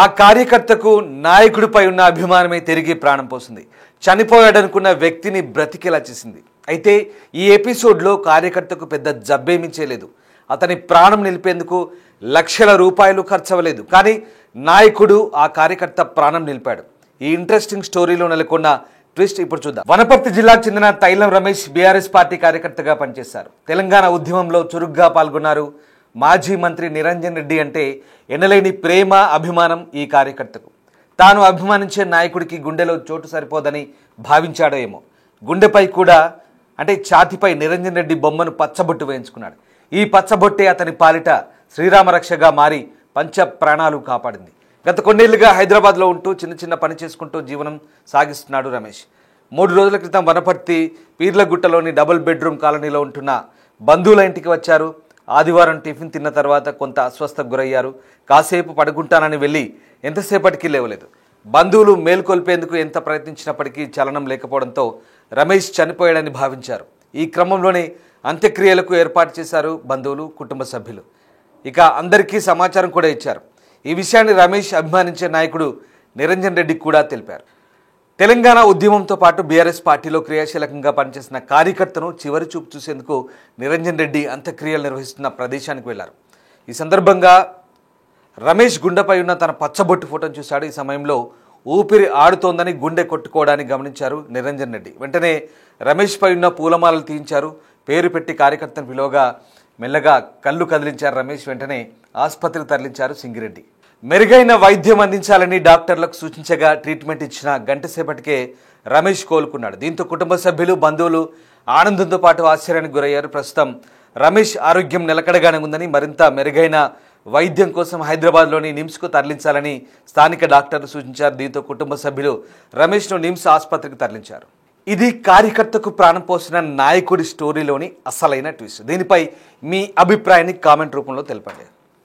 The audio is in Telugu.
ఆ కార్యకర్తకు నాయకుడిపై ఉన్న అభిమానమే తిరిగి ప్రాణం పోసింది. చనిపోయాడనుకున్న వ్యక్తిని బ్రతికేలా చేసింది. అయితే ఈ ఎపిసోడ్లో కార్యకర్తకు పెద్ద జబ్బేమీ చేయలేదు. అతని ప్రాణం నిలిపేందుకు లక్షల రూపాయలు ఖర్చవలేదు. కానీ నాయకుడు ఆ కార్యకర్త ప్రాణం నిలిపాడు. ఈ ఇంట్రెస్టింగ్ స్టోరీలో నెలకొన్న ట్విస్ట్ ఇప్పుడు చూద్దాం. వనపర్తి జిల్లాకు చెందిన తైలం రమేష్ బీఆర్ఎస్ పార్టీ కార్యకర్తగా పనిచేశారు. తెలంగాణ ఉద్యమంలో చురుగ్గా పాల్గొన్నారు. మాజీ మంత్రి నిరంజన్ రెడ్డి అంటే ఎనలేని ప్రేమ, అభిమానం ఈ కార్యకర్తకు. తాను అభిమానించే నాయకుడికి గుండెలో చోటు సరిపోదని భావించాడో ఏమో. గుండెపై కూడా అంటే ఛాతిపై నిరంజన్ రెడ్డి బొమ్మను పచ్చబొట్టు వేయించుకున్నాడు. ఈ పచ్చబొట్టే అతని పాలిట శ్రీరామరక్షగా మారి పంచ ప్రాణాలు కాపాడింది. గత కొన్నేళ్లుగా హైదరాబాద్లో ఉంటూ చిన్న పని చేసుకుంటూ జీవనం సాగిస్తున్నాడు రమేష్. 3 రోజుల క్రితం వనపర్తి పీర్లగుట్టలోని డబుల్ బెడ్రూమ్ కాలనీలో ఉంటున్న బంధువుల ఇంటికి వచ్చారు. ఆదివారం టిఫిన్ తిన్న తర్వాత కొంత అస్వస్థకు గురయ్యారు. కాసేపు పడుకుంటానని వెళ్ళి ఎంతసేపటికి లేవలేదు. బంధువులు మేల్కొల్పేందుకు ఎంత ప్రయత్నించినప్పటికీ చలనం లేకపోవడంతో రమేష్ చనిపోయాడని భావించారు. ఈ క్రమంలోనే అంత్యక్రియలకు ఏర్పాటు చేశారు బంధువులు, కుటుంబ సభ్యులు. ఇక అందరికీ సమాచారం కూడా ఇచ్చారు. ఈ విషయాన్ని రమేష్ అభిమానించే నాయకుడు నిరంజన్ రెడ్డి కూడా తెలిపారు. తెలంగాణ ఉద్యమంతో పాటు బీఆర్ఎస్ పార్టీలో క్రియాశీలకంగా పనిచేసిన కార్యకర్తను చివరి చూపు చూసేందుకు నిరంజన్ రెడ్డి అంత్యక్రియలు నిర్వహిస్తున్న ప్రదేశానికి వెళ్లారు. ఈ సందర్భంగా రమేష్ గుండెపై ఉన్న తన పచ్చబొట్టు ఫోటోను చూశాడు. ఈ సమయంలో ఊపిరి ఆడుతోందని గుండె కొట్టుకోవడాన్ని గమనించారు నిరంజన్ రెడ్డి. వెంటనే రమేష్ పై ఉన్న పూలమాలలు తీయించారు. పేరు పెట్టి కార్యకర్తను పిలువగా మెల్లగా కళ్ళు కదిలించారు రమేష్. వెంటనే ఆసుపత్రికి తరలించారు సింగిరెడ్డి. మెరుగైన వైద్యం అందించాలని డాక్టర్లకు సూచించగా ట్రీట్మెంట్ ఇచ్చిన గంట సేపటికే రమేష్ కోలుకున్నాడు. దీంతో కుటుంబ సభ్యులు, బంధువులు ఆనందంతో పాటు ఆశ్చర్యానికి గురయ్యారు. ప్రస్తుతం రమేష్ ఆరోగ్యం నిలకడగానే ఉందని, మరింత మెరుగైన వైద్యం కోసం హైదరాబాద్లోని నిమ్స్కు తరలించాలని స్థానిక డాక్టర్లు సూచించారు. దీంతో కుటుంబ సభ్యులు రమేష్ను నిమ్స్ ఆసుపత్రికి తరలించారు. ఇది కార్యకర్తకు ప్రాణం పోసిన నాయకుడి స్టోరీలోని అసలైన ట్విస్ట్. దీనిపై మీ అభిప్రాయాన్ని కామెంట్ రూపంలో తెలపండి.